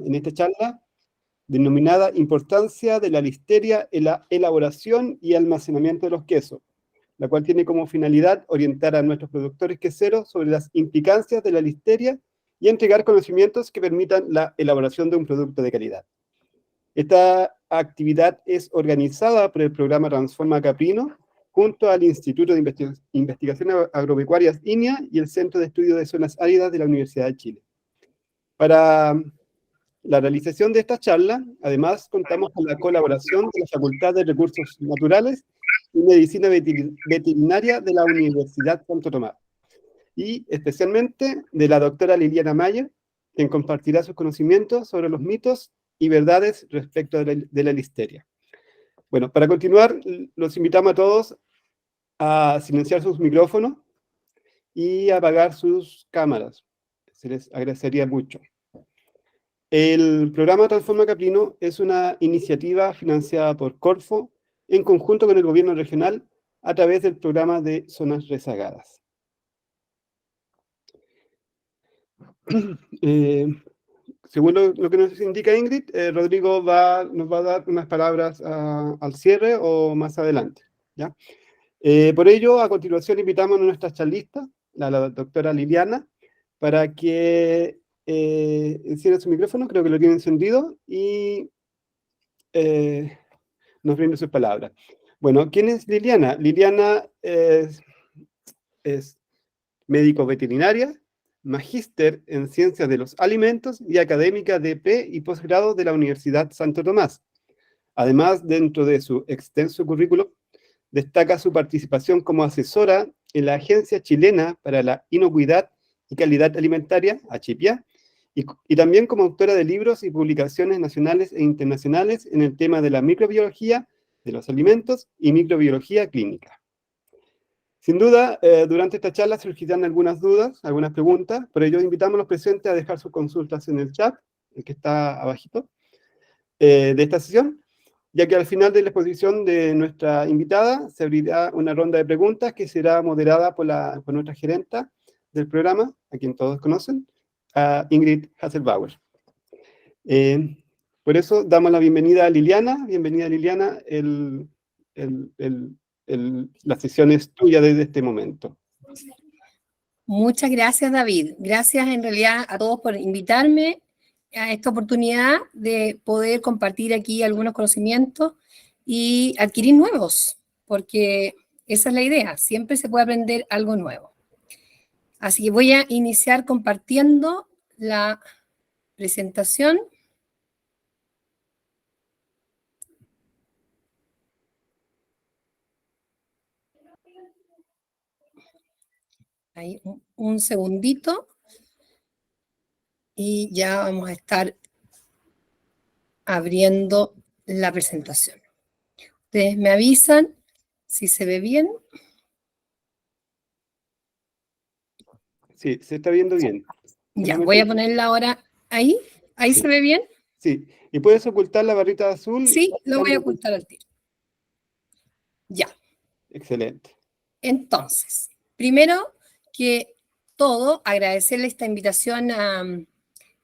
en esta charla, denominada Importancia de la listeria en la elaboración y almacenamiento de los quesos, la cual tiene como finalidad orientar a nuestros productores queseros sobre las implicancias de la listeria y entregar conocimientos que permitan la elaboración de un producto de calidad. Esta actividad es organizada por el programa Transforma Caprino, junto al Instituto de Investigaciones Agropecuarias INEA y el Centro de Estudios de Zonas Áridas de la Universidad de Chile. Para la realización de esta charla, además, contamos con la colaboración de la Facultad de Recursos Naturales y Medicina Veterinaria de la Universidad Santo Tomás, y especialmente de la doctora Liliana Mayer, quien compartirá sus conocimientos sobre los mitos y verdades respecto de la listeria. Bueno, para continuar, los invitamos a todos a silenciar sus micrófonos y apagar sus cámaras. Se les agradecería mucho. El programa Transforma Caprino es una iniciativa financiada por Corfo en conjunto con el gobierno regional a través del programa de zonas rezagadas. Según lo que nos indica Ingrid, Rodrigo nos va a dar unas palabras al cierre o más adelante, ¿ya? Por ello, a continuación invitamos a nuestra charlista, la doctora Liliana, para que encienda su micrófono, creo que lo tiene encendido, y nos brinde sus palabras. Bueno, ¿quién es Liliana? Liliana es médico veterinaria, magíster en Ciencias de los Alimentos y académica de pre- y posgrado de la Universidad Santo Tomás. Además, dentro de su extenso currículo, destaca su participación como asesora en la Agencia Chilena para la Inocuidad y Calidad Alimentaria, ACHIPIA, y también como autora de libros y publicaciones nacionales e internacionales en el tema de la microbiología de los alimentos y microbiología clínica. Sin duda, durante esta charla surgirán algunas dudas, algunas preguntas, por ello invitamos a los presentes a dejar sus consultas en el chat, el que está abajito, de esta sesión, ya que al final de la exposición de nuestra invitada se abrirá una ronda de preguntas que será moderada por nuestra gerenta del programa, a quien todos conocen, a Ingrid Hasselbauer. Por eso damos la bienvenida a Liliana. Bienvenida, Liliana. La sesión es tuya desde este momento. Muchas gracias, David. Gracias en realidad a todos por invitarme a esta oportunidad de poder compartir aquí algunos conocimientos y adquirir nuevos, porque esa es la idea, siempre se puede aprender algo nuevo. Así que voy a iniciar compartiendo la presentación. Ahí, un segundito. Y ya vamos a estar abriendo la presentación. Ustedes me avisan si se ve bien. Sí, se está viendo bien. Ya, voy a ponerla ahora ahí. ¿Ahí sí. se ve bien? Sí, y puedes ocultar la barrita azul. Sí, lo voy a ocultar al tiro. Ya. Excelente. Entonces, primero que todo, agradecerle esta invitación a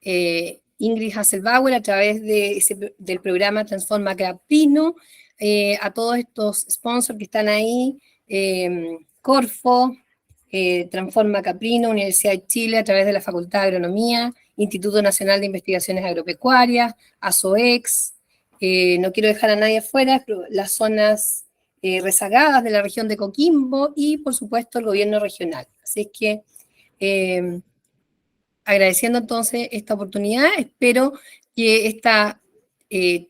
Ingrid Hasselbauer a través del programa Transforma Caprino, a todos estos sponsors que están ahí, Corfo, Transforma Caprino, Universidad de Chile a través de la Facultad de Agronomía, Instituto Nacional de Investigaciones Agropecuarias, ASOEX, no quiero dejar a nadie afuera, pero las zonas rezagadas de la región de Coquimbo y, por supuesto, el gobierno regional. Así es que, agradeciendo entonces esta oportunidad, espero que esta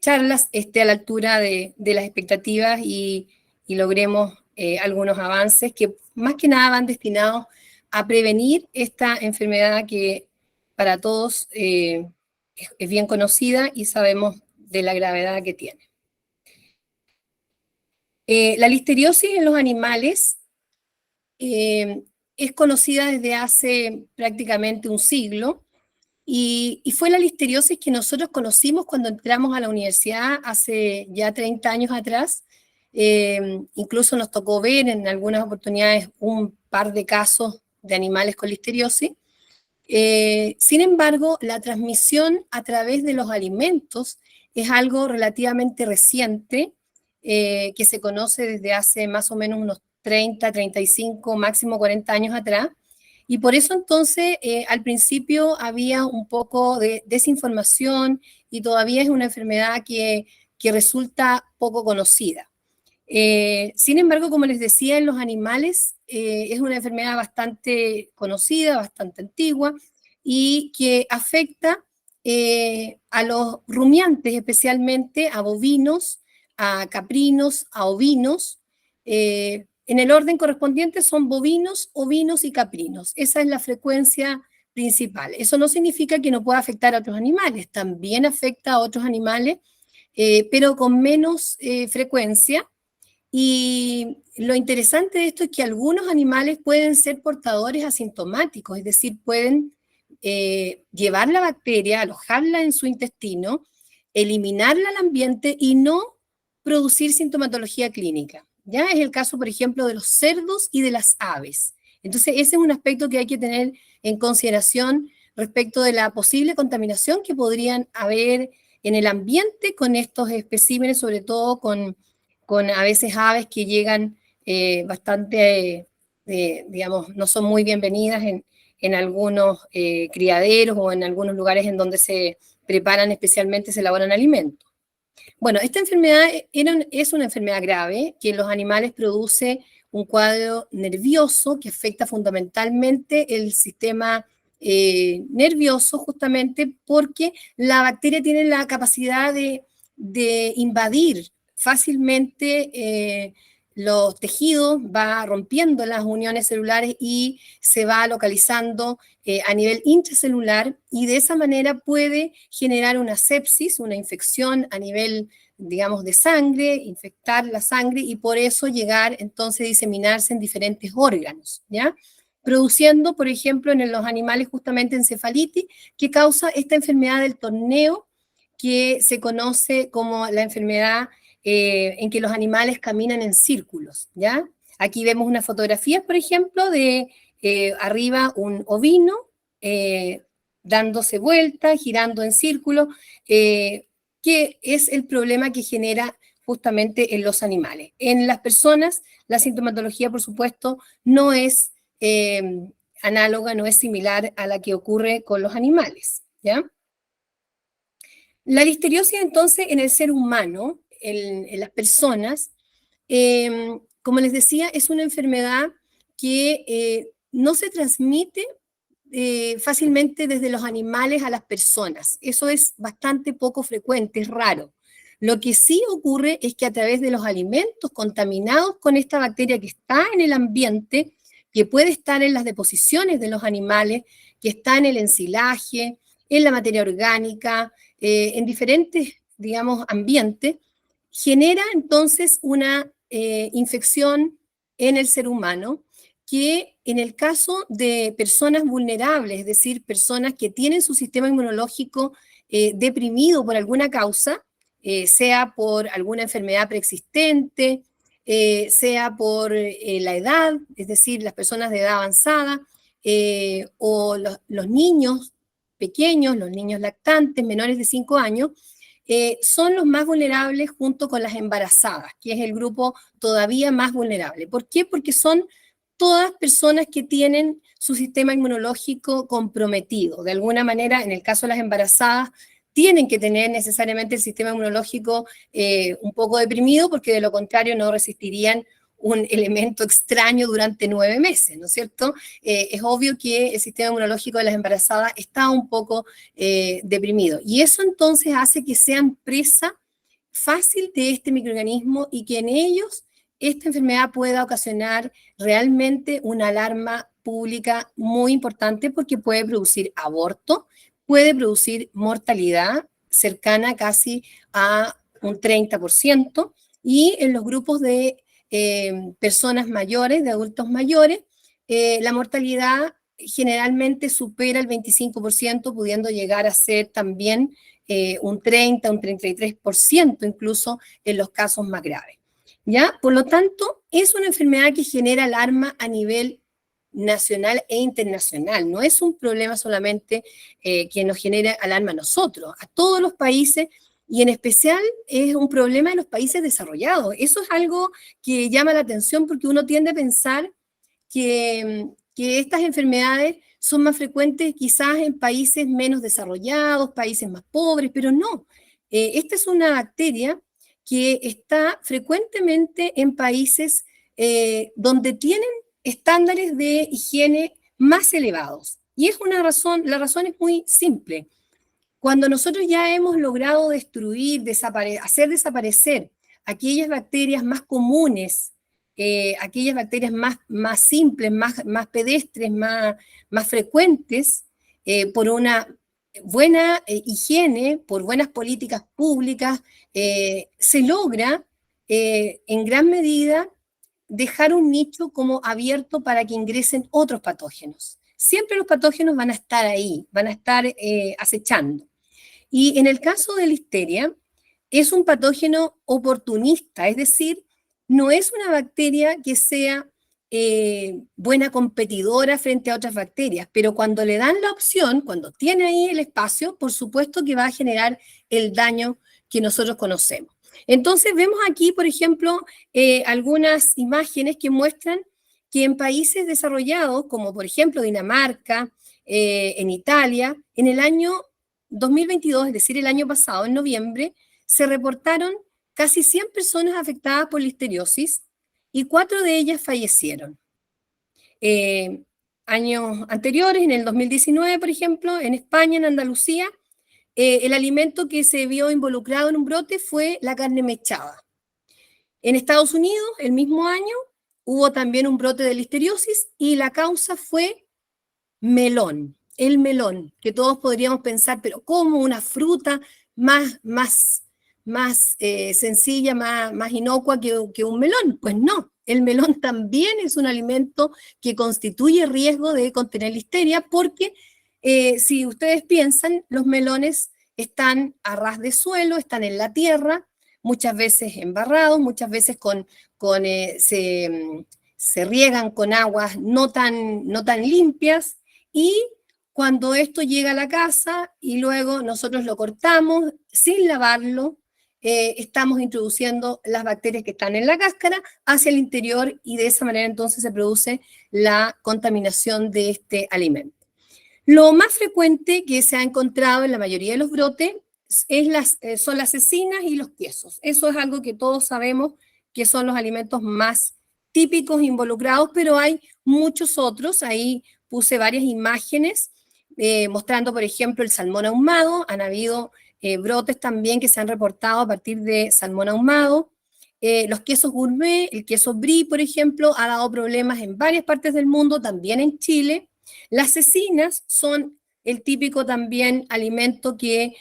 charla esté a la altura de las expectativas y logremos algunos avances que más que nada van destinados a prevenir esta enfermedad que para todos es bien conocida y sabemos de la gravedad que tiene. La listeriosis en los animales es conocida desde hace prácticamente un siglo y fue la listeriosis que nosotros conocimos cuando entramos a la universidad hace ya 30 años atrás. Incluso nos tocó ver en algunas oportunidades un par de casos de animales con listeriosis. Sin embargo, la transmisión a través de los alimentos es algo relativamente reciente, que se conoce desde hace más o menos unos 30, 35, máximo 40 años atrás, y por eso entonces al principio había un poco de desinformación y todavía es una enfermedad que resulta poco conocida. Sin embargo, como les decía, en los animales es una enfermedad bastante conocida, bastante antigua, y que afecta a los rumiantes, especialmente a bovinos, a caprinos, a ovinos. En el orden correspondiente son bovinos, ovinos y caprinos. Esa es la frecuencia principal. Eso no significa que no pueda afectar a otros animales, también afecta a otros animales, pero con menos frecuencia. Y lo interesante de esto es que algunos animales pueden ser portadores asintomáticos, es decir, pueden llevar la bacteria, alojarla en su intestino, eliminarla al ambiente y no producir sintomatología clínica. Ya es el caso, por ejemplo, de los cerdos y de las aves. Entonces, ese es un aspecto que hay que tener en consideración respecto de la posible contaminación que podrían haber en el ambiente con estos especímenes, sobre todo con a veces aves que llegan bastante, digamos, no son muy bienvenidas en algunos criaderos o en algunos lugares en donde se preparan especialmente, se elaboran alimentos. Bueno, esta enfermedad es una enfermedad grave que en los animales produce un cuadro nervioso que afecta fundamentalmente el sistema nervioso, justamente porque la bacteria tiene la capacidad de invadir fácilmente los tejidos, va rompiendo las uniones celulares y se va localizando a nivel intracelular, y de esa manera puede generar una sepsis, una infección a nivel, digamos, de sangre, infectar la sangre y por eso llegar entonces a diseminarse en diferentes órganos, ¿ya? Produciendo, por ejemplo, en los animales justamente encefalitis, que causa esta enfermedad del torneo, que se conoce como la enfermedad en que los animales caminan en círculos, ¿ya? Aquí vemos una fotografía, por ejemplo, de arriba un ovino dándose vuelta, girando en círculo, que es el problema que genera justamente en los animales. En las personas, la sintomatología, por supuesto, no es análoga, no es similar a la que ocurre con los animales, ¿ya? La listeriosis, entonces, en el ser humano, en las personas, como les decía, es una enfermedad que no se transmite fácilmente desde los animales a las personas. Eso es bastante poco frecuente, es raro. Lo que sí ocurre es que a través de los alimentos contaminados con esta bacteria que está en el ambiente, que puede estar en las deposiciones de los animales, que está en el ensilaje, en la materia orgánica, en diferentes, digamos, ambientes, genera entonces una infección en el ser humano que en el caso de personas vulnerables, es decir, personas que tienen su sistema inmunológico deprimido por alguna causa, sea por alguna enfermedad preexistente, sea por la edad, es decir, las personas de edad avanzada, o los niños pequeños, los niños lactantes menores de 5 años, son los más vulnerables junto con las embarazadas, que es el grupo todavía más vulnerable. ¿Por qué? Porque son todas personas que tienen su sistema inmunológico comprometido. De alguna manera, en el caso de las embarazadas, tienen que tener necesariamente el sistema inmunológico un poco deprimido, porque de lo contrario no resistirían un elemento extraño durante 9 meses, ¿no es cierto? Es obvio que el sistema inmunológico de las embarazadas está un poco deprimido. Y eso entonces hace que sean presa fácil de este microorganismo y que en ellos esta enfermedad pueda ocasionar realmente una alarma pública muy importante, porque puede producir aborto, puede producir mortalidad cercana casi a un 30%, y en los grupos de personas mayores, de adultos mayores, la mortalidad generalmente supera el 25%, pudiendo llegar a ser también un 30, un 33% incluso en los casos más graves. ¿Ya? Por lo tanto, es una enfermedad que genera alarma a nivel nacional e internacional. No es un problema solamente que nos genera alarma a nosotros, a todos los países, y en especial es un problema de los países desarrollados. Eso es algo que llama la atención porque uno tiende a pensar que estas enfermedades son más frecuentes quizás en países menos desarrollados, países más pobres, pero no. Esta es una bacteria que está frecuentemente en países donde tienen estándares de higiene más elevados. Y es una razón, la razón es muy simple. Cuando nosotros ya hemos logrado destruir, hacer desaparecer aquellas bacterias más comunes, aquellas bacterias más simples, más pedestres, más frecuentes, por una buena higiene, por buenas políticas públicas, se logra en gran medida dejar un nicho como abierto para que ingresen otros patógenos. Siempre los patógenos van a estar ahí, van a estar acechando. Y en el caso de Listeria, es un patógeno oportunista, es decir, no es una bacteria que sea buena competidora frente a otras bacterias, pero cuando le dan la opción, cuando tiene ahí el espacio, por supuesto que va a generar el daño que nosotros conocemos. Entonces vemos aquí, por ejemplo, algunas imágenes que muestran que en países desarrollados, como por ejemplo Dinamarca, en Italia, en el año 2022, es decir, el año pasado, en noviembre, se reportaron casi 100 personas afectadas por listeriosis y 4 de ellas fallecieron. Años anteriores, en el 2019, por ejemplo, en España, en Andalucía, el alimento que se vio involucrado en un brote fue la carne mechada. En Estados Unidos, el mismo año, hubo también un brote de listeriosis y la causa fue melón. El melón, que todos podríamos pensar, pero ¿cómo una fruta más sencilla, más inocua que un melón? Pues no, el melón también es un alimento que constituye riesgo de contener listeria porque si ustedes piensan, los melones están a ras de suelo, están en la tierra, muchas veces embarrados, muchas veces se riegan con aguas no tan limpias, y cuando esto llega a la casa y luego nosotros lo cortamos sin lavarlo, estamos introduciendo las bacterias que están en la cáscara hacia el interior y de esa manera entonces se produce la contaminación de este alimento. Lo más frecuente que se ha encontrado en la mayoría de los brotes son las cecinas y los quesos. Eso es algo que todos sabemos que son los alimentos más típicos involucrados, pero hay muchos otros. Ahí puse varias imágenes mostrando, por ejemplo, el salmón ahumado. Han habido brotes también que se han reportado a partir de salmón ahumado. Los quesos gourmet, el queso brie, por ejemplo, ha dado problemas en varias partes del mundo, también en Chile. Las cecinas son el típico también alimento que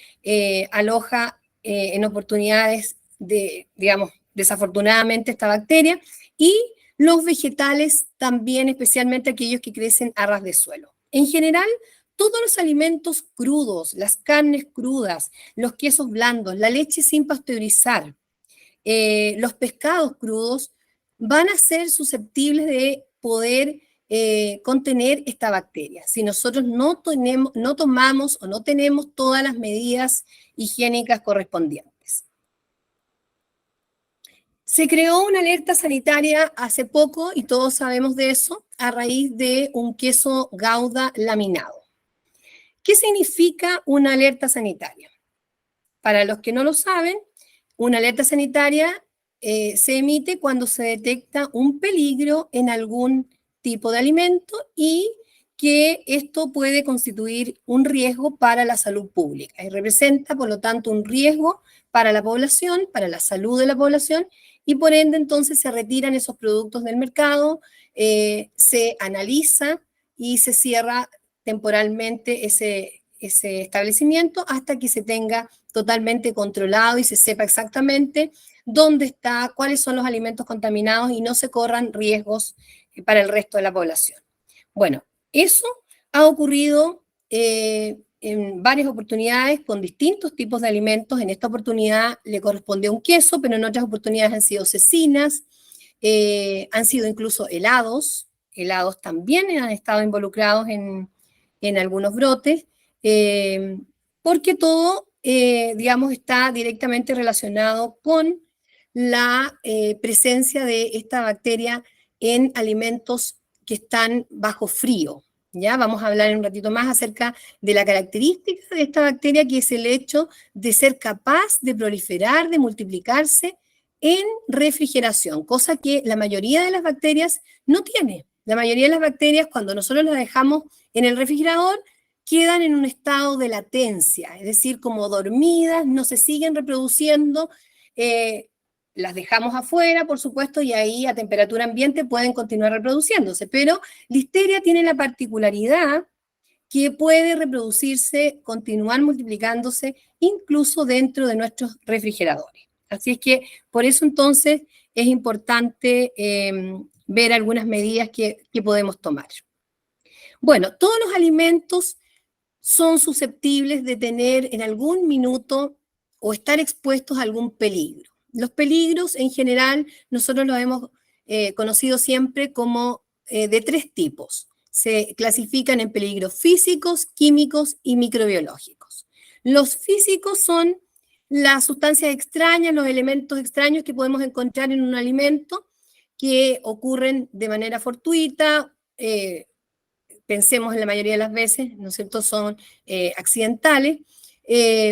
aloja en oportunidades digamos, desafortunadamente esta bacteria, y los vegetales también, especialmente aquellos que crecen a ras de suelo. En general, todos los alimentos crudos, las carnes crudas, los quesos blandos, la leche sin pasteurizar, los pescados crudos van a ser susceptibles de poder contener esta bacteria. Si nosotros no tomamos o no tenemos todas las medidas higiénicas correspondientes. Se creó una alerta sanitaria hace poco, y todos sabemos de eso, a raíz de un queso Gouda laminado. ¿Qué significa una alerta sanitaria? Para los que no lo saben, una alerta sanitaria se emite cuando se detecta un peligro en algún tipo de alimento y que esto puede constituir un riesgo para la salud pública y representa, por lo tanto, un riesgo para la población, para la salud de la población, y por ende entonces se retiran esos productos del mercado, se analiza y se cierra temporalmente ese establecimiento hasta que se tenga totalmente controlado y se sepa exactamente dónde está, cuáles son los alimentos contaminados y no se corran riesgos para el resto de la población. Bueno, eso ha ocurrido en varias oportunidades con distintos tipos de alimentos. En esta oportunidad le correspondió un queso, pero en otras oportunidades han sido cecinas, han sido incluso helados, helados también han estado involucrados en algunos brotes, porque todo, digamos, está directamente relacionado con la presencia de esta bacteria en alimentos que están bajo frío. ¿Ya? Vamos a hablar en un ratito más acerca de la característica de esta bacteria, que es el hecho de ser capaz de proliferar, de multiplicarse en refrigeración, cosa que la mayoría de las bacterias no tiene. La mayoría de las bacterias, cuando nosotros las dejamos en el refrigerador, quedan en un estado de latencia, es decir, como dormidas, no se siguen reproduciendo, las dejamos afuera, por supuesto, y ahí a temperatura ambiente pueden continuar reproduciéndose, pero Listeria tiene la particularidad que puede reproducirse, continuar multiplicándose, incluso dentro de nuestros refrigeradores. Así es que por eso entonces es importante ver algunas medidas que podemos tomar. Bueno, todos los alimentos son susceptibles de tener en algún minuto o estar expuestos a algún peligro. Los peligros en general nosotros los hemos conocido siempre como de tres tipos. Se clasifican en peligros físicos, químicos y microbiológicos. Los físicos son las sustancias extrañas, los elementos extraños que podemos encontrar en un alimento que ocurren de manera fortuita, pensemos en la mayoría de las veces, ¿no es cierto?, son accidentales,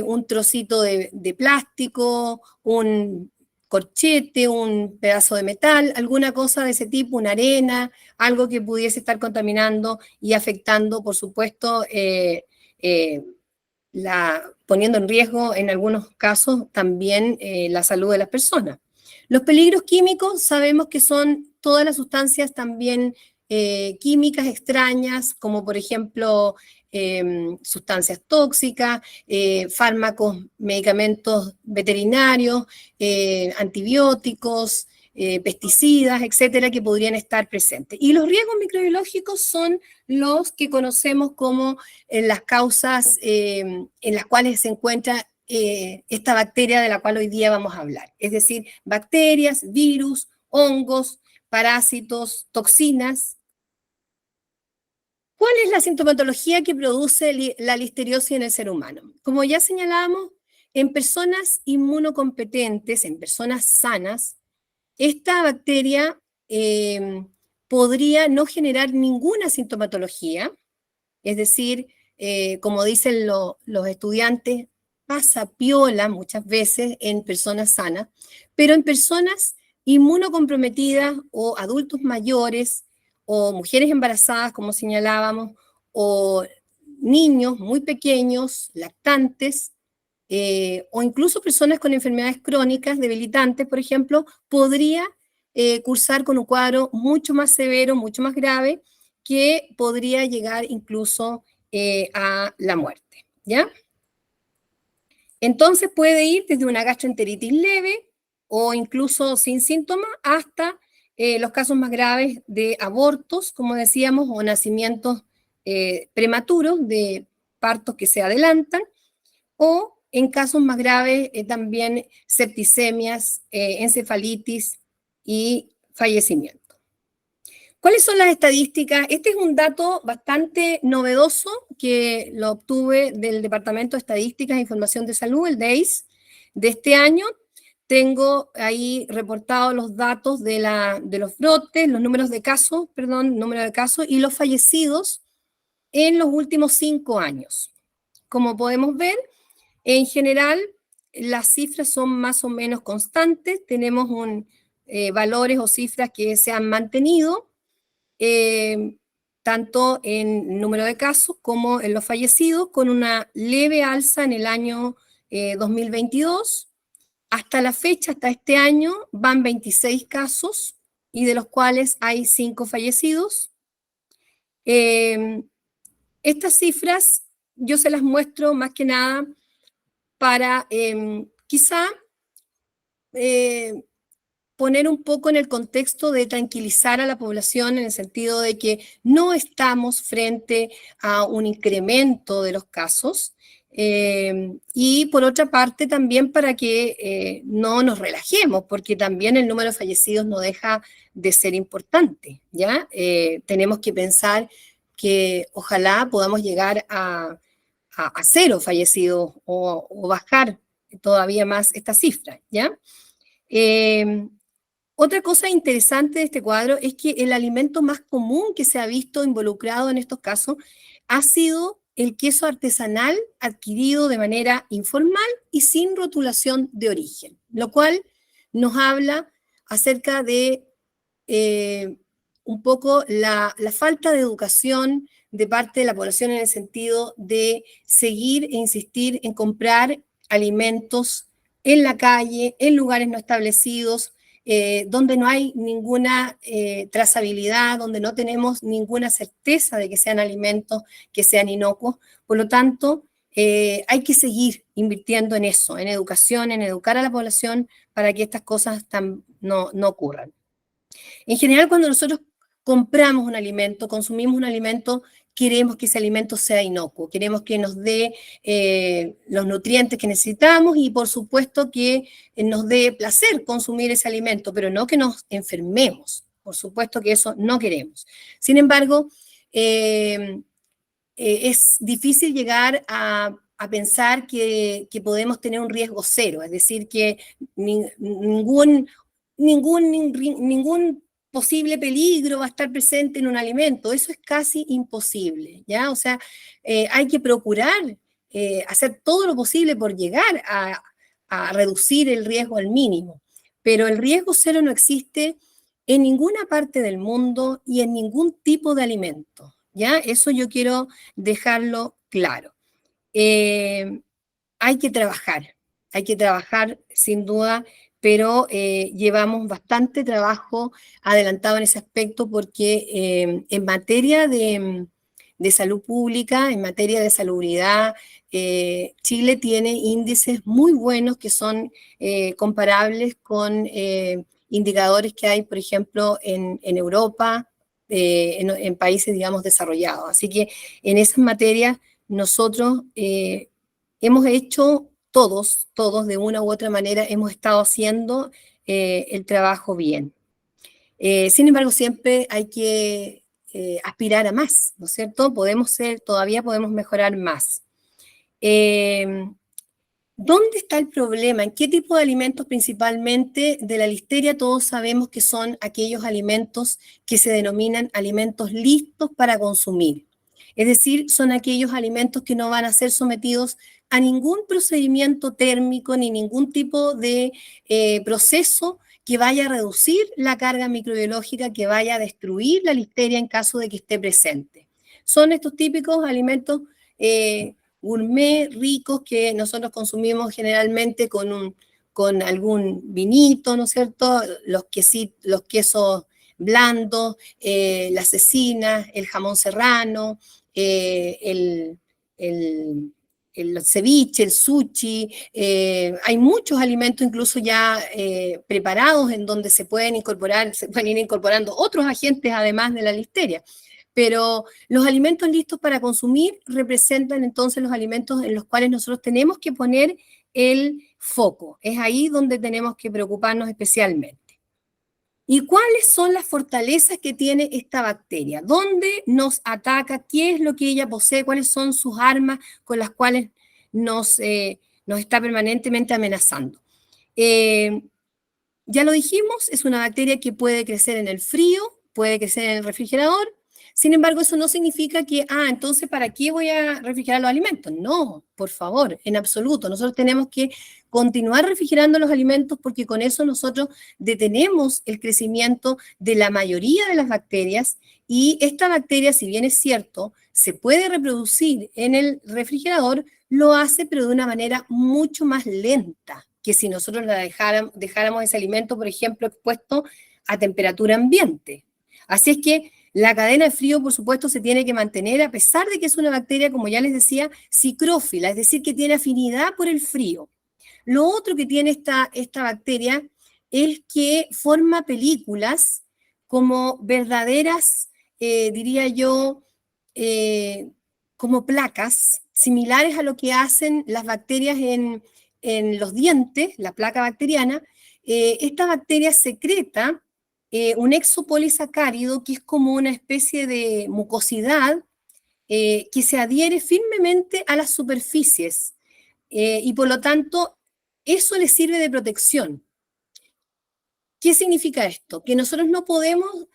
un trocito de plástico, un corchete, un pedazo de metal, alguna cosa de ese tipo, una arena, algo que pudiese estar contaminando y afectando, por supuesto, poniendo en riesgo en algunos casos también la salud de las personas. Los peligros químicos sabemos que son todas las sustancias también químicas extrañas, como por ejemplo sustancias tóxicas, fármacos, medicamentos veterinarios, antibióticos, pesticidas, etcétera, que podrían estar presentes. Y los riesgos microbiológicos son los que conocemos como las causas en las cuales se encuentra esta bacteria de la cual hoy día vamos a hablar. Es decir, bacterias, virus, hongos, parásitos, toxinas. ¿Cuál es la sintomatología que produce la listeriosis en el ser humano? Como ya señalábamos, en personas inmunocompetentes, en personas sanas, esta bacteria podría no generar ninguna sintomatología, es decir, como dicen los estudiantes, pasa piola muchas veces en personas sanas, pero en personas inmunocomprometidas o adultos mayores o mujeres embarazadas, como señalábamos, o niños muy pequeños, lactantes, o incluso personas con enfermedades crónicas debilitantes, por ejemplo, podría cursar con un cuadro mucho más severo, mucho más grave, que podría llegar incluso a la muerte, ¿ya? Entonces puede ir desde una gastroenteritis leve o incluso sin síntomas hasta los casos más graves de abortos, como decíamos, o nacimientos prematuros de partos que se adelantan, o en casos más graves también septicemias, encefalitis y fallecimiento. ¿Cuáles son las estadísticas? Este es un dato bastante novedoso que lo obtuve del Departamento de Estadísticas e Información de Salud, el DEIS, de este año. Tengo ahí reportados los datos de los brotes, los números de casos, número de casos y los fallecidos en los últimos 5 años. Como podemos ver, en general, las cifras son más o menos constantes, tenemos valores o cifras que se han mantenido, tanto en número de casos como en los fallecidos, con una leve alza en el año 2022. Hasta la fecha, hasta este año, van 26 casos, y de los cuales hay 5 fallecidos. Estas cifras yo se las muestro más que nada para quizá poner un poco en el contexto de tranquilizar a la población, en el sentido de que no estamos frente a un incremento de los casos. Y por otra parte también para que no nos relajemos, porque también el número de fallecidos no deja de ser importante, ¿ya? Tenemos que pensar que ojalá podamos llegar a cero fallecidos o bajar todavía más esta cifra, ¿ya? Otra cosa interesante de este cuadro es que el alimento más común que se ha visto involucrado en estos casos ha sido el queso artesanal adquirido de manera informal y sin rotulación de origen, lo cual nos habla acerca de un poco la falta de educación de parte de la población en el sentido de seguir e insistir en comprar alimentos en la calle, en lugares no establecidos, donde no hay ninguna trazabilidad, donde no tenemos ninguna certeza de que sean alimentos que sean inocuos. Por lo tanto, hay que seguir invirtiendo en eso, en educación, en educar a la población para que estas cosas no ocurran. En general, cuando nosotros compramos un alimento, consumimos un alimento, queremos que ese alimento sea inocuo, queremos que nos dé los nutrientes que necesitamos y por supuesto que nos dé placer consumir ese alimento, pero no que nos enfermemos. Por supuesto que eso no queremos. Sin embargo, es difícil llegar a pensar que podemos tener un riesgo cero, es decir, que ningún posible peligro va a estar presente en un alimento. Eso es casi imposible, ¿ya? O sea, hay que procurar hacer todo lo posible por llegar a reducir el riesgo al mínimo, pero el riesgo cero no existe en ninguna parte del mundo y en ningún tipo de alimento, ¿ya? Eso yo quiero dejarlo claro. Hay que trabajar sin duda, pero llevamos bastante trabajo adelantado en ese aspecto porque en materia de salud pública, en materia de salubridad, Chile tiene índices muy buenos que son comparables con indicadores que hay, por ejemplo, en Europa, en países, digamos, desarrollados. Así que en esas materias nosotros hemos hecho todos, de una u otra manera, hemos estado haciendo el trabajo bien. Sin embargo, siempre hay que aspirar a más, ¿no es cierto? Todavía podemos mejorar más. ¿Dónde está el problema? ¿En qué tipo de alimentos principalmente de la listeria? Todos sabemos que son aquellos alimentos que se denominan alimentos listos para consumir. Es decir, son aquellos alimentos que no van a ser sometidos a ningún procedimiento térmico ni ningún tipo de proceso que vaya a reducir la carga microbiológica, que vaya a destruir la listeria en caso de que esté presente. Son estos típicos alimentos gourmet, ricos, que nosotros consumimos generalmente con algún vinito, ¿no es cierto? Los quesos blandos, las cecinas, el jamón serrano, el ceviche, el sushi, hay muchos alimentos incluso ya preparados en donde se pueden ir incorporando otros agentes además de la listeria. Pero los alimentos listos para consumir representan entonces los alimentos en los cuales nosotros tenemos que poner el foco. Es ahí donde tenemos que preocuparnos especialmente. ¿Y cuáles son las fortalezas que tiene esta bacteria? ¿Dónde nos ataca? ¿Qué es lo que ella posee? ¿Cuáles son sus armas con las cuales nos está permanentemente amenazando? Ya lo dijimos, es una bacteria que puede crecer en el frío, puede crecer en el refrigerador. Sin embargo, eso no significa que, entonces, ¿para qué voy a refrigerar los alimentos? No, por favor, en absoluto. Nosotros tenemos que continuar refrigerando los alimentos porque con eso nosotros detenemos el crecimiento de la mayoría de las bacterias y esta bacteria, si bien es cierto, se puede reproducir en el refrigerador, lo hace pero de una manera mucho más lenta que si nosotros dejáramos ese alimento, por ejemplo, expuesto a temperatura ambiente. Así es que la cadena de frío, por supuesto, se tiene que mantener a pesar de que es una bacteria, como ya les decía, psicrófila, es decir, que tiene afinidad por el frío. Lo otro que tiene esta bacteria es que forma películas como verdaderas, diría yo, como placas similares a lo que hacen las bacterias en los dientes, la placa bacteriana. Esta bacteria secreta un exopolisacárido que es como una especie de mucosidad que se adhiere firmemente a las superficies y por lo tanto eso le sirve de protección. ¿Qué significa esto? Que nosotros no podemos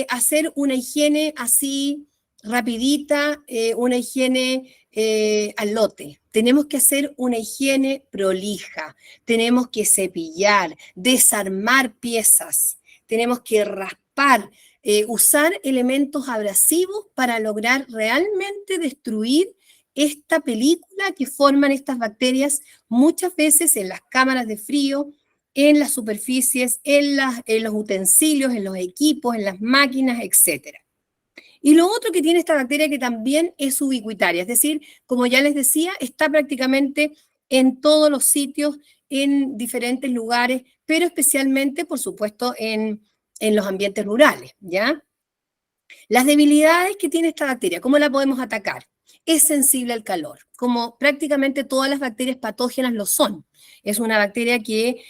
hacer una higiene así rapidita, una higiene al lote. Tenemos que hacer una higiene prolija, tenemos que cepillar, desarmar piezas, tenemos que raspar, usar elementos abrasivos para lograr realmente destruir esta película que forman estas bacterias muchas veces en las cámaras de frío, en las superficies, en los utensilios, en los equipos, en las máquinas, etc. Y lo otro que tiene esta bacteria que también es ubicuitaria, es decir, como ya les decía, está prácticamente en todos los sitios, en diferentes lugares, pero especialmente, por supuesto, en los ambientes rurales, ¿ya? Las debilidades que tiene esta bacteria, ¿cómo la podemos atacar? Es sensible al calor, como prácticamente todas las bacterias patógenas lo son. Es una bacteria que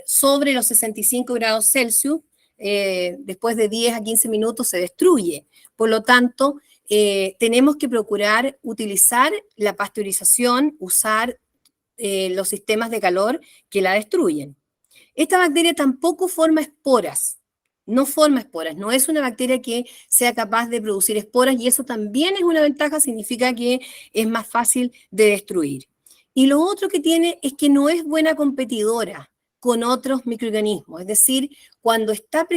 sobre los 65 grados Celsius, después de 10 a 15 minutos se destruye. Por lo tanto, tenemos que procurar utilizar la pasteurización, usar los sistemas de calor que la destruyen. Esta bacteria tampoco forma esporas. No forma esporas, no es una bacteria que sea capaz de producir esporas y eso también es una ventaja, significa que es más fácil de destruir. Y lo otro que tiene es que no es buena competidora con otros microorganismos, es decir, cuando están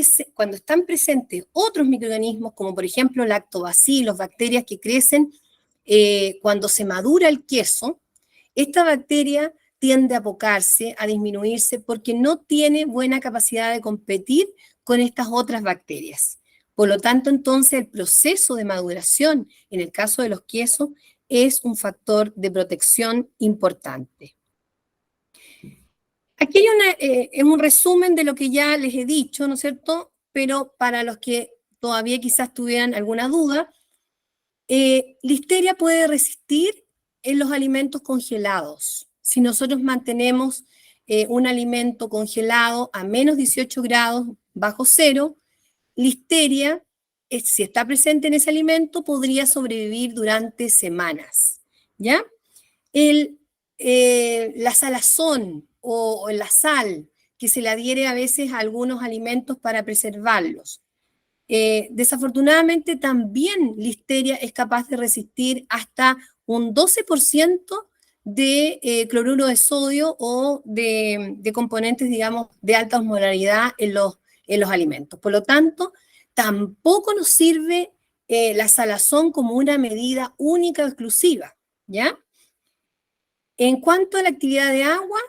presentes otros microorganismos, como por ejemplo lactobacilos, bacterias que crecen cuando se madura el queso, esta bacteria tiende a apocarse, a disminuirse, porque no tiene buena capacidad de competir con estas otras bacterias. Por lo tanto, entonces, el proceso de maduración, en el caso de los quesos, es un factor de protección importante. Aquí hay un resumen de lo que ya les he dicho, ¿no es cierto? Pero para los que todavía quizás tuvieran alguna duda, Listeria puede resistir en los alimentos congelados. Si nosotros mantenemos un alimento congelado a menos 18 grados bajo cero, Listeria, si está presente en ese alimento, podría sobrevivir durante semanas, ¿ya? La salazón o la sal que se le adhiere a veces a algunos alimentos para preservarlos. Desafortunadamente también Listeria es capaz de resistir hasta un 12% de cloruro de sodio o de componentes, digamos, de alta osmolaridad en los alimentos. Por lo tanto, tampoco nos sirve la salazón como una medida única o exclusiva, ¿ya? En cuanto a la actividad de agua,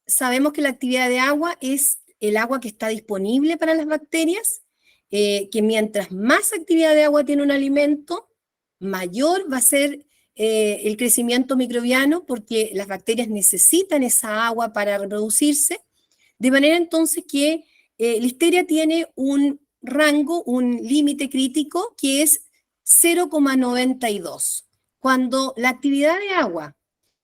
sabemos que la actividad de agua es el agua que está disponible para las bacterias, que mientras más actividad de agua tiene un alimento, mayor va a ser el crecimiento microbiano, porque las bacterias necesitan esa agua para reproducirse, de manera entonces que Listeria tiene un rango, un límite crítico que es 0,92. Cuando la actividad de agua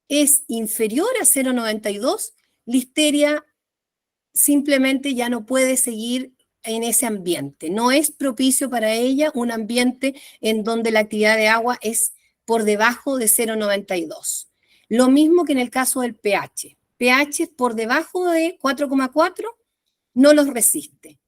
es inferior a 0,92, Listeria simplemente ya no puede seguir en ese ambiente. No es propicio para ella un ambiente en donde la actividad de agua es por debajo de 0,92. Lo mismo que en el caso del pH. pH por debajo de 4,4 no los resiste.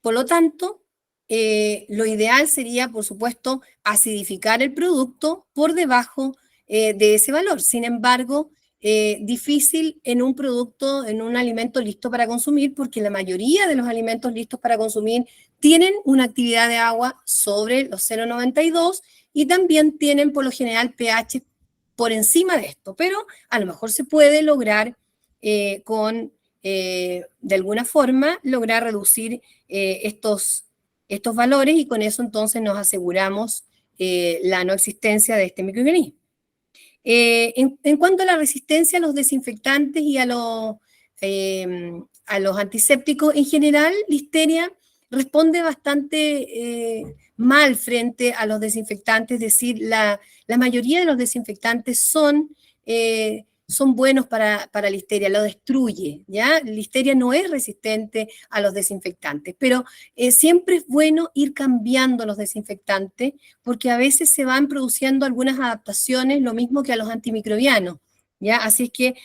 Por lo tanto, lo ideal sería, por supuesto, acidificar el producto por debajo de ese valor. Sin embargo, difícil en un producto, en un alimento listo para consumir, porque la mayoría de los alimentos listos para consumir tienen una actividad de agua sobre los 0,92 y también tienen por lo general pH por encima de esto, pero a lo mejor se puede lograr de alguna forma, lograr reducir estos valores y con eso entonces nos aseguramos la no existencia de este microorganismo. En cuanto a la resistencia a los desinfectantes y a los antisépticos, en general, Listeria responde bastante mal frente a los desinfectantes, es decir, la mayoría de los desinfectantes son buenos para Listeria, lo destruye, ¿ya? Listeria no es resistente a los desinfectantes, pero siempre es bueno ir cambiando los desinfectantes porque a veces se van produciendo algunas adaptaciones, lo mismo que a los antimicrobianos, ¿ya? Así es que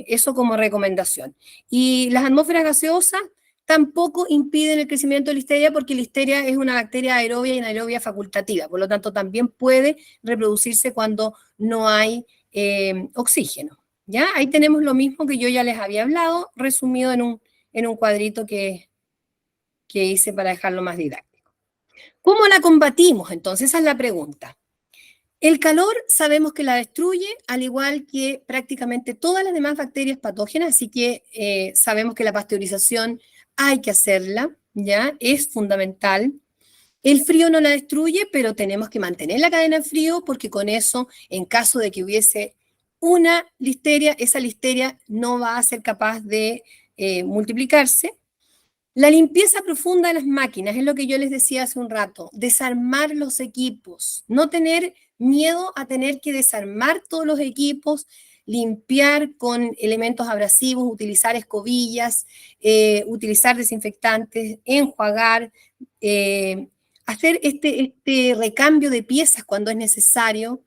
eso como recomendación. Y las atmósferas gaseosas tampoco impiden el crecimiento de Listeria porque Listeria es una bacteria aerobia y anaerobia facultativa, por lo tanto también puede reproducirse cuando no hay oxígeno, ¿ya? Ahí tenemos lo mismo que yo ya les había hablado, resumido en un cuadrito que hice para dejarlo más didáctico. ¿Cómo la combatimos? Entonces, esa es la pregunta. El calor sabemos que la destruye, al igual que prácticamente todas las demás bacterias patógenas, así que sabemos que la pasteurización hay que hacerla, ¿ya? Es fundamental. El frío no la destruye, pero tenemos que mantener la cadena en frío porque con eso, en caso de que hubiese una listeria, esa listeria no va a ser capaz de multiplicarse. La limpieza profunda de las máquinas, es lo que yo les decía hace un rato, desarmar los equipos, no tener miedo a tener que desarmar todos los equipos, limpiar con elementos abrasivos, utilizar escobillas, utilizar desinfectantes, enjuagar, hacer este recambio de piezas cuando es necesario,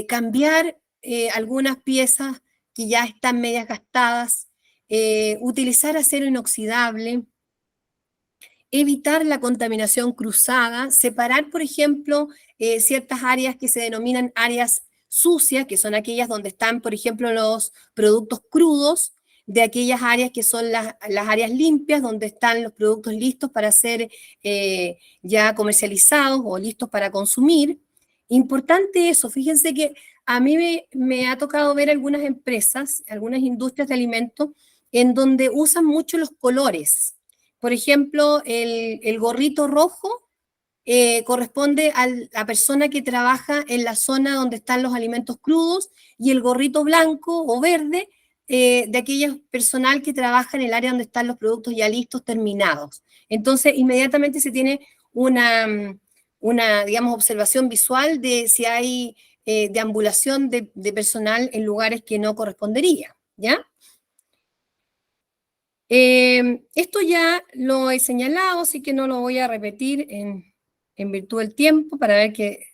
cambiar algunas piezas que ya están medias gastadas, utilizar acero inoxidable, evitar la contaminación cruzada, separar, por ejemplo, ciertas áreas que se denominan áreas sucias, que son aquellas donde están, por ejemplo, los productos crudos, de aquellas áreas que son las áreas limpias, donde están los productos listos para ser ya comercializados o listos para consumir. Importante eso, fíjense que a mí me ha tocado ver algunas empresas, algunas industrias de alimentos, en donde usan mucho los colores. Por ejemplo, el gorrito rojo corresponde a la persona que trabaja en la zona donde están los alimentos crudos y el gorrito blanco o verde de aquella personal que trabaja en el área donde están los productos ya listos, terminados. Entonces, inmediatamente se tiene una digamos, observación visual de si hay deambulación de personal en lugares que no correspondería, ¿ya? Esto ya lo he señalado, así que no lo voy a repetir en virtud del tiempo para ver que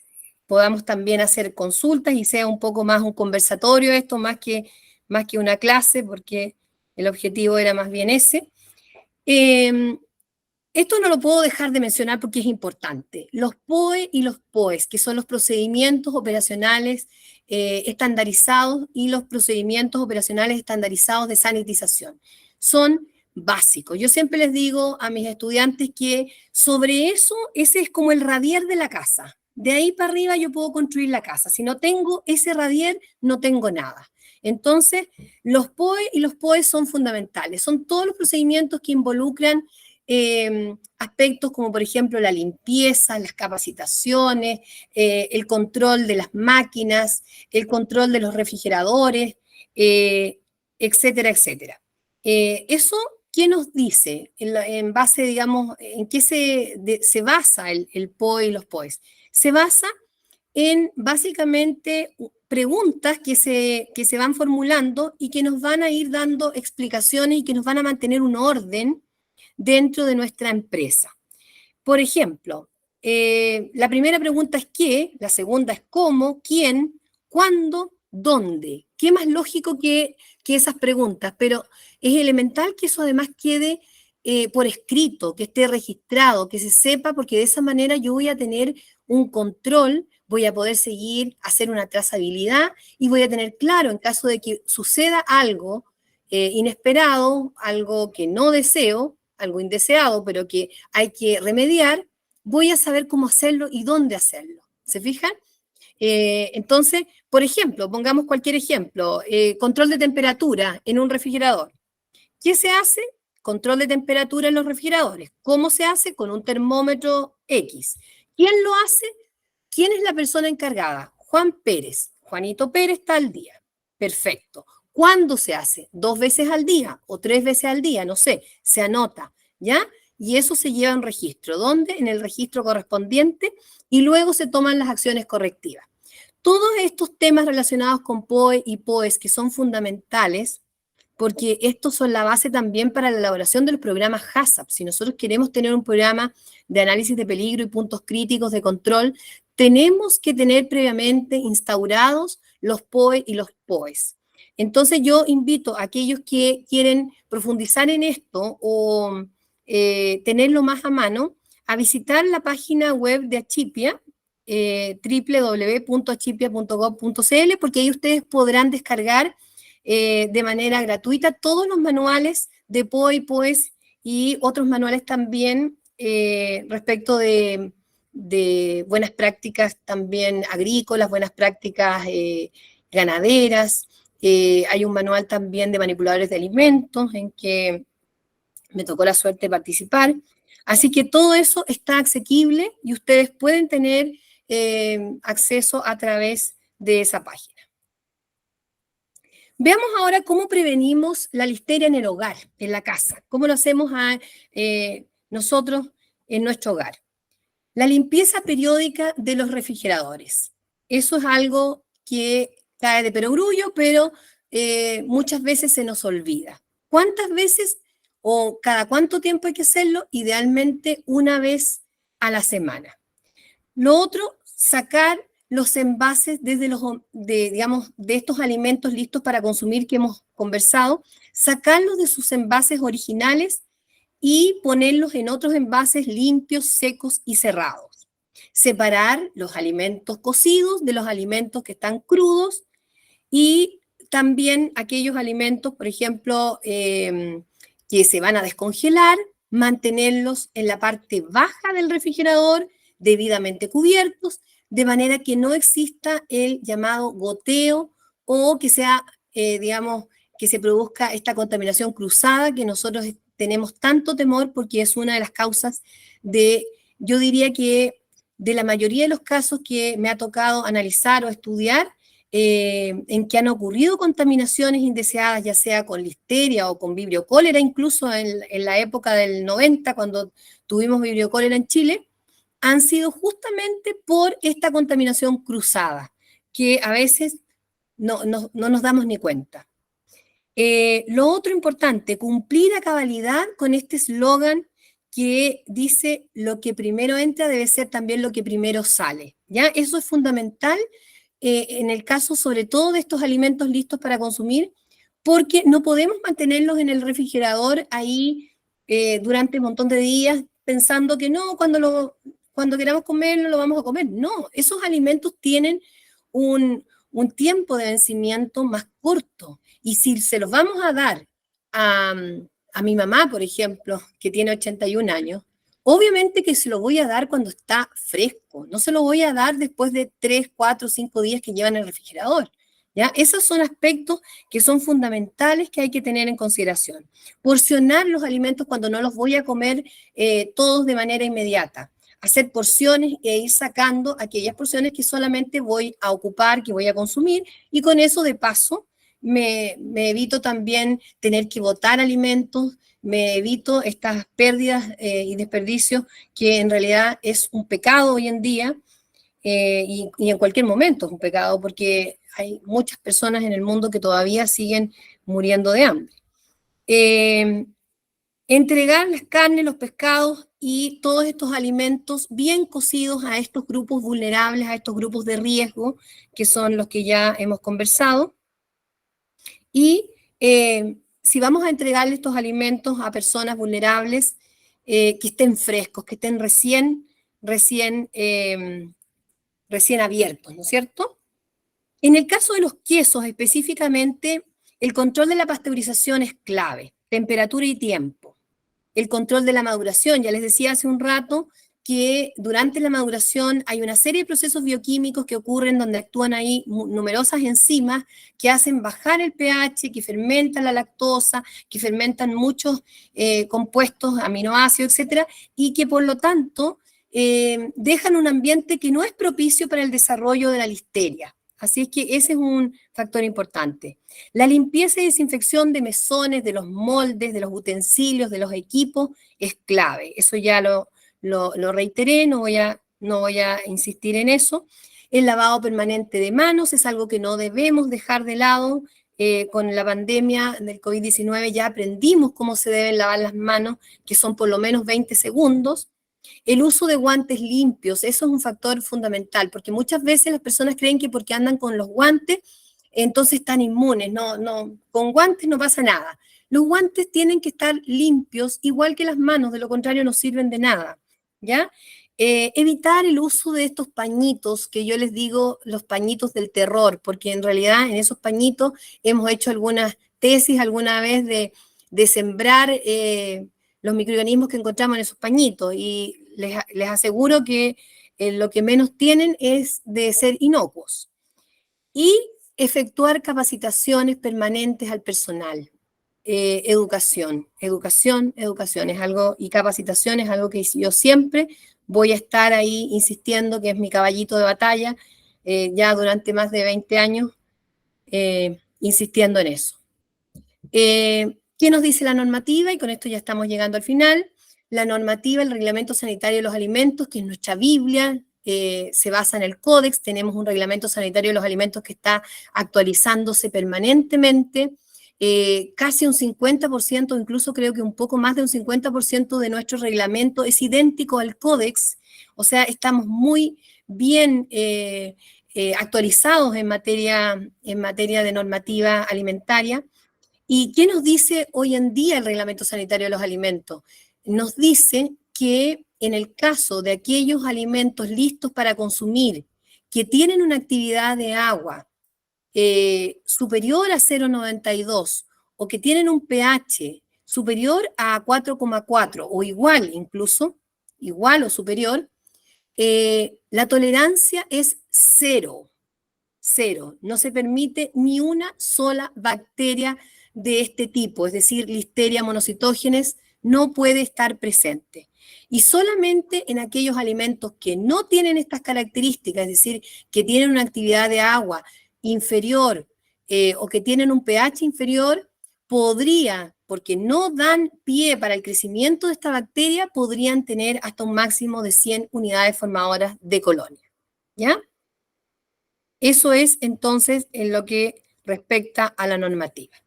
podamos también hacer consultas y sea un poco más un conversatorio esto, más que una clase, porque el objetivo era más bien ese. Esto no lo puedo dejar de mencionar porque es importante. Los POE y los POES, que son los procedimientos operacionales estandarizados y los procedimientos operacionales estandarizados de sanitización, son básicos. Yo siempre les digo a mis estudiantes que sobre eso, ese es como el radier de la casa. De ahí para arriba yo puedo construir la casa. Si no tengo ese radier, no tengo nada. Entonces, los POE y los POES son fundamentales. Son todos los procedimientos que involucran aspectos como por ejemplo la limpieza, las capacitaciones, el control de las máquinas, el control de los refrigeradores, etcétera, etcétera. Eso, ¿qué nos dice? En base, digamos, ¿en qué se basa el POE y los POEs? Se basa en básicamente preguntas que se van formulando y que nos van a ir dando explicaciones y que nos van a mantener un orden dentro de nuestra empresa. Por ejemplo, la primera pregunta es ¿qué? La segunda es ¿cómo? ¿Quién? ¿Cuándo? ¿Dónde? ¿Qué más lógico que esas preguntas? Pero es elemental que eso además quede por escrito, que esté registrado, que se sepa, porque de esa manera yo voy a tener un control, voy a poder seguir, hacer una trazabilidad y voy a tener claro en caso de que suceda algo inesperado, algo que no deseo, algo indeseado, pero que hay que remediar, voy a saber cómo hacerlo y dónde hacerlo. ¿Se fijan? Entonces, por ejemplo, pongamos cualquier ejemplo, control de temperatura en un refrigerador. ¿Qué se hace? Control de temperatura en los refrigeradores. ¿Cómo se hace? Con un termómetro X. ¿Quién lo hace? ¿Quién es la persona encargada? Juan Pérez. Juanito Pérez está al día. Perfecto. ¿Cuándo se hace? 2 veces al día o 3 veces al día, no sé, se anota, ¿ya? y eso se lleva a un registro. ¿Dónde? En el registro correspondiente, y luego se toman las acciones correctivas. Todos estos temas relacionados con POE y POES que son fundamentales, porque estos son la base también para la elaboración del programa HACCP. Si nosotros queremos tener un programa de análisis de peligro y puntos críticos de control, tenemos que tener previamente instaurados los POE y los POES. Entonces yo invito a aquellos que quieren profundizar en esto o tenerlo más a mano, a visitar la página web de Achipia, www.achipia.gov.cl, porque ahí ustedes podrán descargar de manera gratuita todos los manuales de POE y POES y otros manuales también respecto de buenas prácticas también agrícolas, buenas prácticas ganaderas. Hay un manual también de manipuladores de alimentos en que me tocó la suerte de participar. Así que todo eso está asequible y ustedes pueden tener acceso a través de esa página. Veamos ahora cómo prevenimos la listeria en el hogar, en la casa. ¿Cómo lo hacemos nosotros en nuestro hogar? La limpieza periódica de los refrigeradores. Eso es algo que cae de perogrullo, pero muchas veces se nos olvida. ¿Cuántas veces o cada cuánto tiempo hay que hacerlo? Idealmente una vez a la semana. Lo otro, sacar los envases digamos, de estos alimentos listos para consumir que hemos conversado, sacarlos de sus envases originales y ponerlos en otros envases limpios, secos y cerrados. Separar los alimentos cocidos de los alimentos que están crudos y también aquellos alimentos, por ejemplo, que se van a descongelar, mantenerlos en la parte baja del refrigerador, debidamente cubiertos, de manera que no exista el llamado goteo o que sea, digamos, que se produzca esta contaminación cruzada que nosotros tenemos tanto temor porque es una de las causas yo diría que de la mayoría de los casos que me ha tocado analizar o estudiar, en que han ocurrido contaminaciones indeseadas, ya sea con listeria o con vibrio cólera, incluso en la época del 90, cuando tuvimos vibrio cólera en Chile, han sido justamente por esta contaminación cruzada, que a veces no nos damos ni cuenta. Lo otro importante, cumplir a cabalidad con este eslogan que dice lo que primero entra debe ser también lo que primero sale. ¿Ya? Eso es fundamental en el caso sobre todo de estos alimentos listos para consumir, porque no podemos mantenerlos en el refrigerador ahí durante un montón de días pensando que no, cuando queramos comerlo lo vamos a comer. No, esos alimentos tienen un tiempo de vencimiento más corto. Y si se los vamos a dar a mi mamá, por ejemplo, que tiene 81 años, obviamente que se lo voy a dar cuando está fresco. No se lo voy a dar después de 3, 4, 5 días que llevan en el refrigerador. ¿Ya? Esos son aspectos que son fundamentales que hay que tener en consideración. Porcionar los alimentos cuando no los voy a comer todos de manera inmediata. Hacer porciones e ir sacando aquellas porciones que solamente voy a ocupar, que voy a consumir, y con eso de paso me evito también tener que botar alimentos, me evito estas pérdidas y desperdicios que en realidad es un pecado hoy en día y en cualquier momento es un pecado porque hay muchas personas en el mundo que todavía siguen muriendo de hambre. Entregar las carnes, los pescados y todos estos alimentos bien cocidos a estos grupos vulnerables, a estos grupos de riesgo, que son los que ya hemos conversado. Y si vamos a entregarle estos alimentos a personas vulnerables, que estén frescos, que estén recién abiertos, ¿no es cierto? En el caso de los quesos específicamente, el control de la pasteurización es clave, temperatura y tiempo. El control de la maduración, ya les decía hace un rato que durante la maduración hay una serie de procesos bioquímicos que ocurren donde actúan ahí numerosas enzimas que hacen bajar el pH, que fermentan la lactosa, que fermentan muchos compuestos, aminoácidos, etcétera, y que por lo tanto dejan un ambiente que no es propicio para el desarrollo de la listeria. Así es que ese es un factor importante. La limpieza y desinfección de mesones, de los moldes, de los utensilios, de los equipos, es clave. Eso ya lo reiteré, no voy a insistir en eso. El lavado permanente de manos es algo que no debemos dejar de lado. Con la pandemia del COVID-19 ya aprendimos cómo se deben lavar las manos, que son por lo menos 20 segundos. El uso de guantes limpios, eso es un factor fundamental, porque muchas veces las personas creen que porque andan con los guantes, entonces están inmunes. No, no, con guantes no pasa nada. Los guantes tienen que estar limpios, igual que las manos, de lo contrario no sirven de nada, ¿ya? Evitar el uso de estos pañitos, que yo les digo los pañitos del terror, porque en realidad en esos pañitos hemos hecho algunas tesis alguna vez de sembrar los microorganismos que encontramos en esos pañitos, y les aseguro que lo que menos tienen es de ser inocuos. Y efectuar capacitaciones permanentes al personal. Educación es algo, y capacitación es algo que yo siempre voy a estar ahí insistiendo, que es mi caballito de batalla, ya durante más de 20 años, insistiendo en eso. ¿Qué nos dice la normativa? Y con esto ya estamos llegando al final. La normativa, el Reglamento Sanitario de los Alimentos, que es nuestra Biblia, se basa en el Códex. Tenemos un Reglamento Sanitario de los Alimentos que está actualizándose permanentemente. Casi un 50%, incluso creo que un poco más de un 50% de nuestro reglamento es idéntico al Códex. O sea, estamos muy bien actualizados en materia de normativa alimentaria. ¿Y qué nos dice hoy en día el Reglamento Sanitario de los Alimentos? Nos dice que en el caso de aquellos alimentos listos para consumir que tienen una actividad de agua superior a 0,92 o que tienen un pH superior a 4,4 o igual incluso, igual o superior, la tolerancia es cero. No se permite ni una sola bacteria de este tipo, es decir, Listeria monocytogenes no puede estar presente. Y solamente en aquellos alimentos que no tienen estas características, es decir, que tienen una actividad de agua inferior o que tienen un pH inferior, podría, porque no dan pie para el crecimiento de esta bacteria, podrían tener hasta un máximo de 100 unidades formadoras de colonia. ¿Ya? Eso es entonces en lo que respecta a la normativa.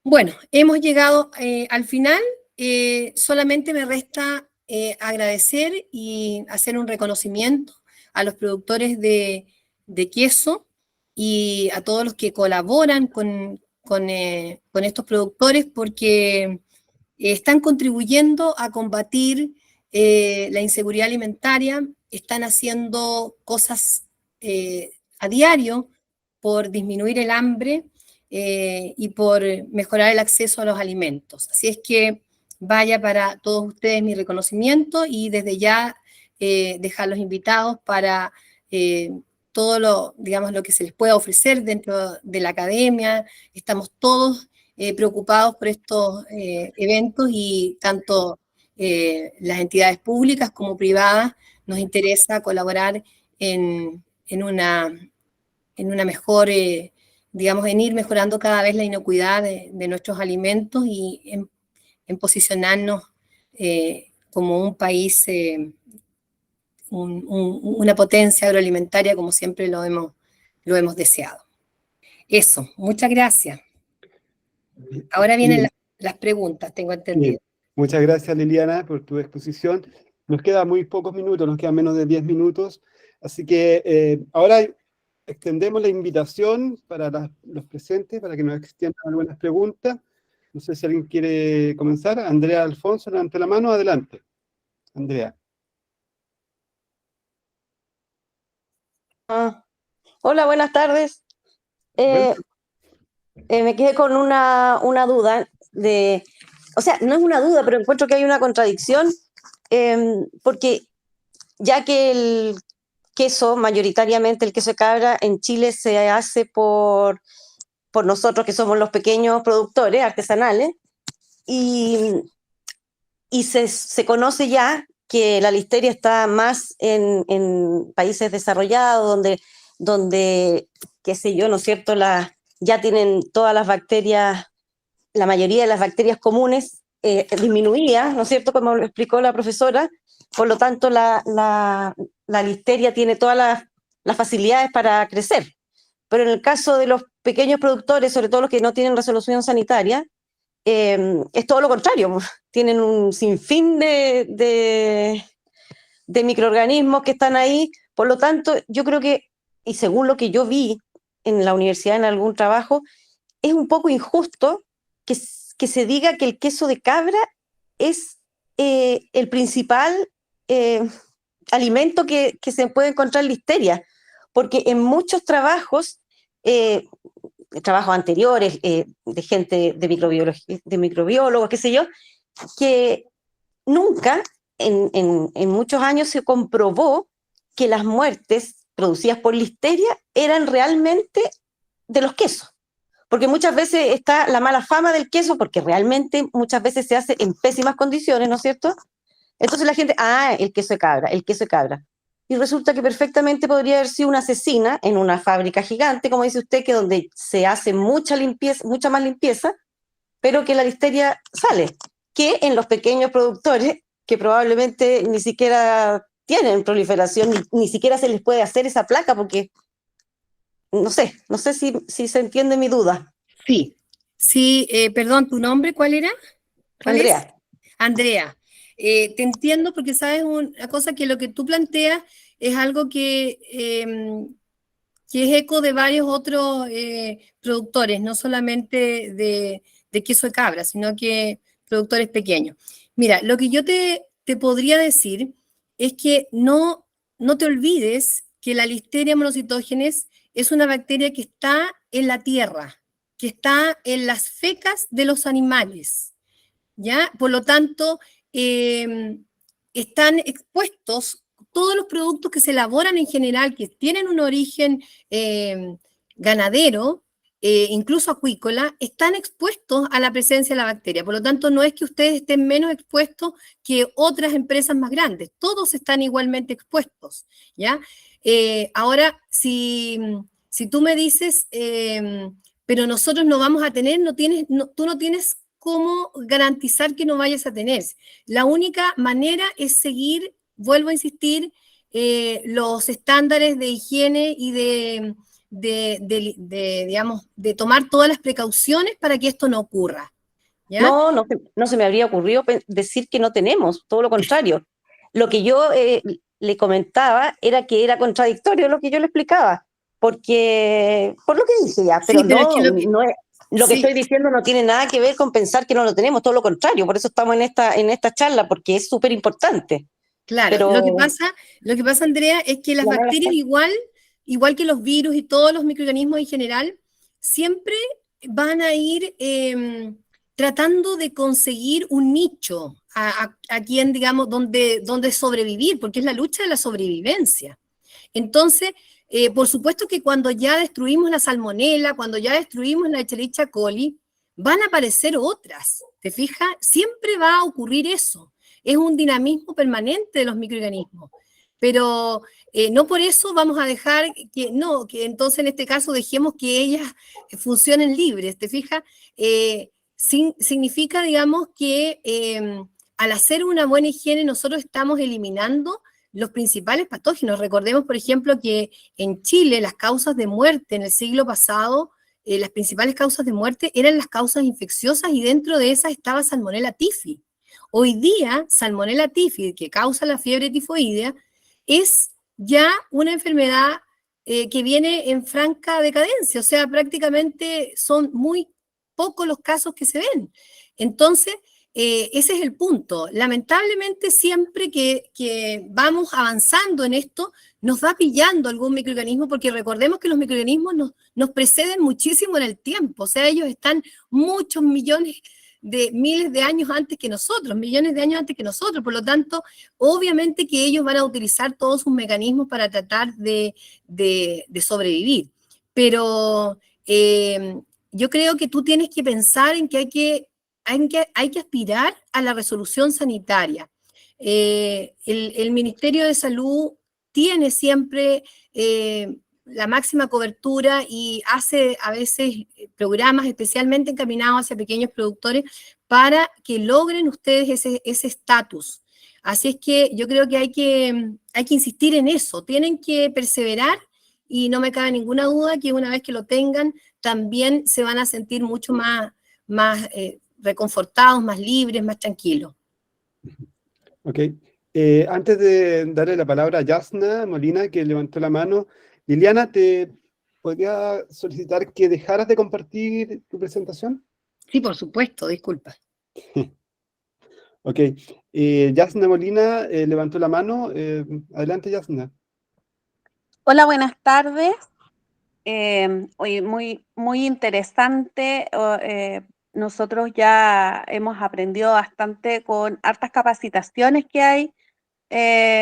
Bueno, hemos llegado al final. Solamente me resta agradecer y hacer un reconocimiento a los productores de queso y a todos los que colaboran con estos productores, porque están contribuyendo a combatir la inseguridad alimentaria, están haciendo cosas a diario por disminuir el hambre y por mejorar el acceso a los alimentos. Así es que vaya para todos ustedes mi reconocimiento, y desde ya dejarlos invitados para todo lo, digamos, lo que se les pueda ofrecer dentro de la academia. Estamos todos preocupados por estos eventos, y tanto las entidades públicas como privadas nos interesa colaborar en una mejor, digamos, en ir mejorando cada vez la inocuidad de nuestros alimentos, y en posicionarnos como un país, una potencia agroalimentaria, como siempre lo hemos deseado. Eso, muchas gracias. Ahora vienen las preguntas, tengo entendido. Bien. Muchas gracias, Liliana, por tu exposición. Nos quedan muy pocos minutos, nos quedan menos de 10 minutos, así que ahora extendemos la invitación para los presentes, para que nos extiendan algunas preguntas. No sé si alguien quiere comenzar. Andrea Alfonso, levante la mano, adelante. Andrea. Hola, buenas tardes. Bueno. Me quedé con una duda o sea, no es una duda, pero encuentro que hay una contradicción, porque ya que el queso, mayoritariamente el queso de cabra en Chile se hace por nosotros, que somos los pequeños productores artesanales, y se conoce ya que la listeria está más en países desarrollados, donde, qué sé yo, ¿no es cierto?, ya tienen todas las bacterias, la mayoría de las bacterias comunes disminuidas, ¿no es cierto?, como lo explicó la profesora, por lo tanto la listeria tiene todas las facilidades para crecer. Pero en el caso de los pequeños productores, sobre todo los que no tienen resolución sanitaria, es todo lo contrario, tienen un sinfín de microorganismos que están ahí. Por lo tanto, yo creo que, y según lo que yo vi en la universidad en algún trabajo, es un poco injusto que se diga que el queso de cabra es el principal alimento que se puede encontrar listeria, porque en muchos trabajos anteriores de gente de microbiólogos, qué sé yo, que nunca en muchos años se comprobó que las muertes producidas por listeria eran realmente de los quesos. Porque muchas veces está la mala fama del queso, porque realmente muchas veces se hace en pésimas condiciones, ¿no es cierto? Entonces la gente, el queso de cabra, el queso de cabra. Y resulta que perfectamente podría haber sido una asesina en una fábrica gigante, como dice usted, que donde se hace mucha más limpieza, pero que la listeria sale. Que en los pequeños productores, que probablemente ni siquiera tienen proliferación, ni siquiera se les puede hacer esa placa, porque no sé si se entiende mi duda. Sí, perdón, ¿tu nombre cuál era? ¿Cuál Andrea. es? Andrea. Te entiendo porque sabes una cosa, que lo que tú planteas es algo que es eco de varios otros productores, no solamente de queso de cabra, sino que productores pequeños. Mira, lo que yo te podría decir es que no te olvides que la Listeria monocytogenes es una bacteria que está en la tierra, que está en las fecas de los animales, ¿ya? Por lo tanto, están expuestos todos los productos que se elaboran en general, que tienen un origen ganadero, incluso acuícola, están expuestos a la presencia de la bacteria. Por lo tanto, no es que ustedes estén menos expuestos que otras empresas más grandes, todos están igualmente expuestos, ¿ya? Ahora, si tú me dices, pero nosotros no vamos a tener, tú no tienes cómo garantizar que no vayas a tener. La única manera es seguir, vuelvo a insistir, los estándares de higiene y digamos, de tomar todas las precauciones para que esto no ocurra, ¿ya? No se me habría ocurrido decir que no tenemos, todo lo contrario. Lo que yo le comentaba era que era contradictorio lo que yo le explicaba, por lo que dije ya, pero sí, pero es que lo que estoy diciendo no tiene nada que ver con pensar que no lo tenemos, todo lo contrario, por eso estamos en esta charla, porque es súper importante. Claro, pero lo que pasa, Andrea, es que las bacterias igual que los virus y todos los microorganismos en general, siempre van a ir tratando de conseguir un nicho a quien, digamos, donde sobrevivir, porque es la lucha de la sobrevivencia. Entonces, por supuesto que cuando ya destruimos la salmonela, cuando ya destruimos la Escherichia coli, van a aparecer otras, ¿te fijas? Siempre va a ocurrir eso. Es un dinamismo permanente de los microorganismos. Pero no por eso vamos a dejar que entonces en este caso dejemos que ellas funcionen libres, ¿te fijas? Significa, digamos, que al hacer una buena higiene nosotros estamos eliminando los principales patógenos. Recordemos, por ejemplo, que en Chile las causas de muerte en el siglo pasado, las principales causas de muerte eran las causas infecciosas y dentro de esas estaba Salmonella typhi. Hoy día, Salmonella typhi, que causa la fiebre tifoidea, es ya una enfermedad que viene en franca decadencia, o sea, prácticamente son muy pocos los casos que se ven. Entonces, ese es el punto. Lamentablemente, siempre que vamos avanzando en esto, nos va pillando algún microorganismo, porque recordemos que los microorganismos nos preceden muchísimo en el tiempo, o sea, ellos están muchos millones de miles de años antes que nosotros, millones de años antes que nosotros, por lo tanto, obviamente que ellos van a utilizar todos sus mecanismos para tratar de sobrevivir. Pero yo creo que tú tienes que pensar en que hay que aspirar a la resolución sanitaria. El Ministerio de Salud tiene siempre la máxima cobertura y hace a veces programas especialmente encaminados hacia pequeños productores para que logren ustedes ese estatus. Así es que yo creo que hay que insistir en eso, tienen que perseverar y no me cabe ninguna duda que una vez que lo tengan, también se van a sentir mucho más reconfortados, más libres, más tranquilos. Ok. Antes de darle la palabra a Yasna Molina, que levantó la mano, Liliana, ¿te podría solicitar que dejaras de compartir tu presentación? Sí, por supuesto, disculpa. Ok. Yasna Molina levantó la mano. Adelante, Yasna. Hola, buenas tardes. Oye, muy interesante. Nosotros ya hemos aprendido bastante con hartas capacitaciones que hay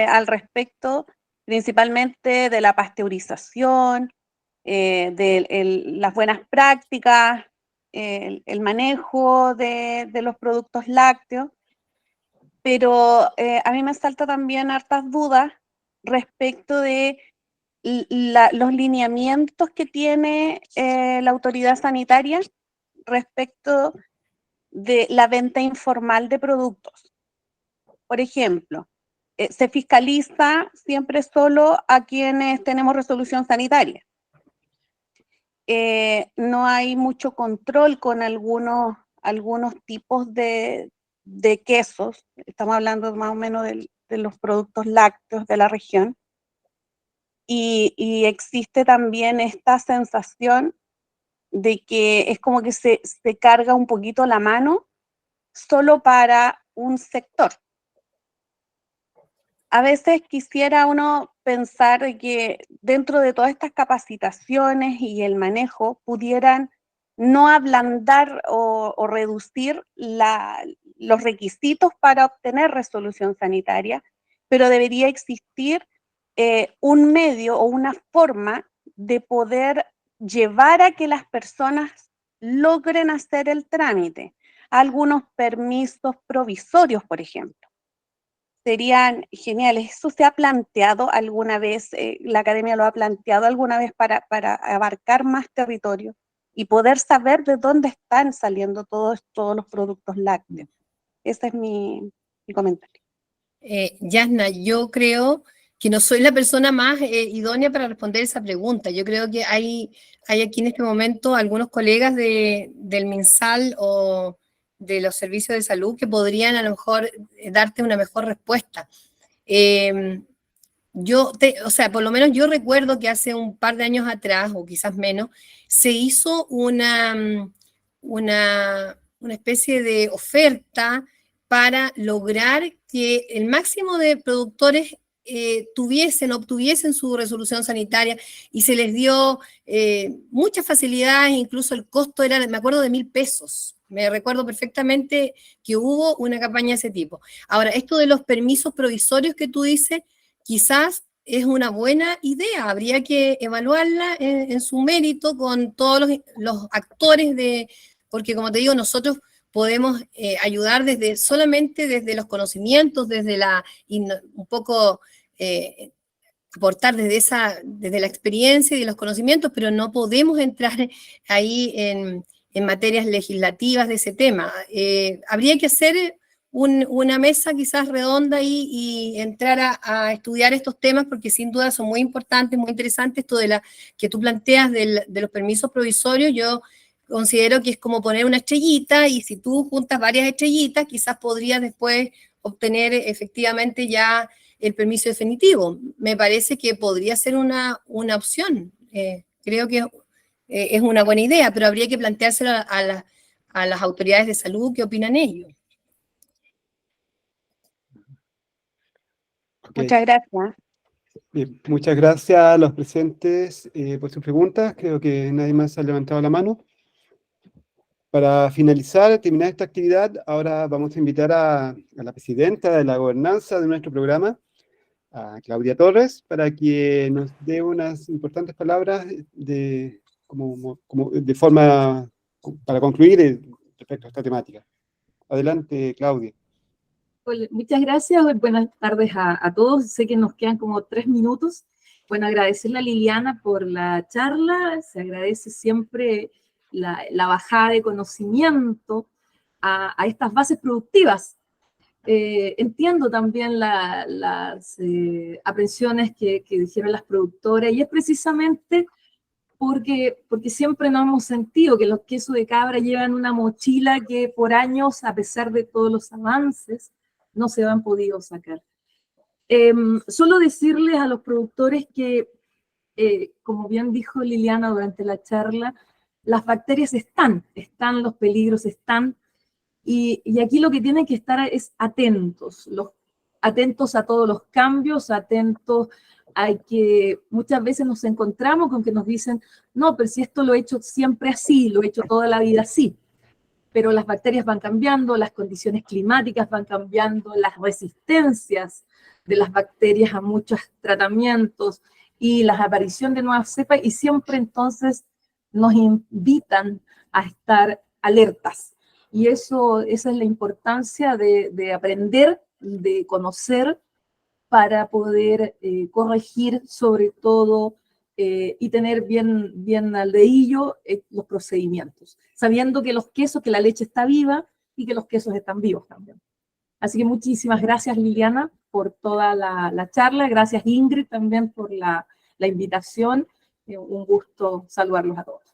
al respecto, principalmente de la pasteurización, de las buenas prácticas, el manejo de los productos lácteos, pero a mí me salta también hartas dudas respecto de los lineamientos que tiene la autoridad sanitaria respecto de la venta informal de productos. Por ejemplo, se fiscaliza siempre solo a quienes tenemos resolución sanitaria. No hay mucho control con algunos tipos de quesos. Estamos hablando más o menos de los productos lácteos de la región. Y existe también esta sensación de que es como que se carga un poquito la mano solo para un sector. A veces quisiera uno pensar que dentro de todas estas capacitaciones y el manejo pudieran no ablandar o reducir los requisitos para obtener resolución sanitaria, pero debería existir un medio o una forma de poder llevar a que las personas logren hacer el trámite. Algunos permisos provisorios, por ejemplo, serían geniales. ¿Eso se ha planteado alguna vez? ¿La academia lo ha planteado alguna vez para abarcar más territorio y poder saber de dónde están saliendo todos los productos lácteos? Ese es mi comentario. Yasna, yo creo que no soy la persona más idónea para responder esa pregunta. Yo creo que hay aquí en este momento algunos colegas del MinSal o de los servicios de salud que podrían a lo mejor darte una mejor respuesta. O sea, por lo menos yo recuerdo que hace un par de años atrás, o quizás menos, se hizo una especie de oferta para lograr que el máximo de productores obtuviesen su resolución sanitaria y se les dio muchas facilidades, incluso el costo era, me acuerdo, de 1.000 pesos. Me recuerdo perfectamente que hubo una campaña de ese tipo. Ahora, esto de los permisos provisorios que tú dices, quizás es una buena idea, habría que evaluarla en su mérito con todos los actores porque como te digo, nosotros podemos ayudar solamente desde los conocimientos, un poco aportar desde la experiencia y de los conocimientos, pero no podemos entrar ahí en materias legislativas de ese tema. Habría que hacer una mesa quizás redonda y entrar a estudiar estos temas porque sin duda son muy importantes, muy interesantes. Esto que tú planteas de los permisos provisorios, yo considero que es como poner una estrellita y si tú juntas varias estrellitas, quizás podrías después obtener efectivamente ya el permiso definitivo. Me parece que podría ser una opción. Creo que es una buena idea, pero habría que planteárselo a las autoridades de salud, ¿qué opinan ellos? Okay. Muchas gracias. Bien, muchas gracias a los presentes por sus preguntas. Creo que nadie más ha levantado la mano. Para finalizar, terminar esta actividad, ahora vamos a invitar a la presidenta de la gobernanza de nuestro programa, a Claudia Torres, para que nos dé unas importantes palabras de forma para concluir respecto a esta temática. Adelante, Claudia. Muchas gracias, buenas tardes a todos. Sé que nos quedan como 3 minutos Bueno, agradecerle a Liliana por la charla, se agradece siempre la bajada de conocimiento a estas bases productivas. Entiendo también las aprensiones que dijeron las productoras, y es precisamente porque siempre nos hemos sentido que los quesos de cabra llevan una mochila que por años, a pesar de todos los avances, no se han podido sacar. Solo decirles a los productores que, como bien dijo Liliana durante la charla, las bacterias están, los peligros están, y aquí lo que tienen que estar es atentos, atentos a todos los cambios, atentos a que muchas veces nos encontramos con que nos dicen, no, pero si esto lo he hecho siempre así, lo he hecho toda la vida así, pero las bacterias van cambiando, las condiciones climáticas van cambiando, las resistencias de las bacterias a muchos tratamientos y la aparición de nuevas cepas, y siempre entonces nos invitan a estar alertas. Y esa es la importancia de aprender, de conocer, para poder corregir sobre todo y tener bien al dedillo los procedimientos, sabiendo que que la leche está viva y que los quesos están vivos también. Así que muchísimas gracias, Liliana, por toda la charla. Gracias, Ingrid, también por la invitación. Un gusto saludarlos a todos.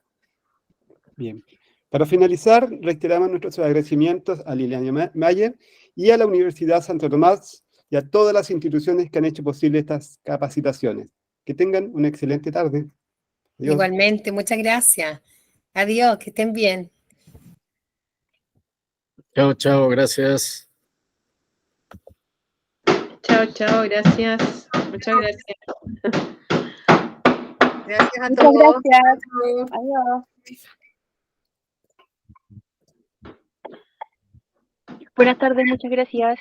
Bien. Para finalizar, reiteramos nuestros agradecimientos a Liliana Mayer y a la Universidad Santo Tomás y a todas las instituciones que han hecho posible estas capacitaciones. Que tengan una excelente tarde. Adiós. Igualmente, muchas gracias. Adiós, que estén bien. Chao, chao, gracias. Chao, chao, gracias. Muchas gracias. Gracias a Muchas todos. gracias. Adiós. Buenas tardes, muchas gracias.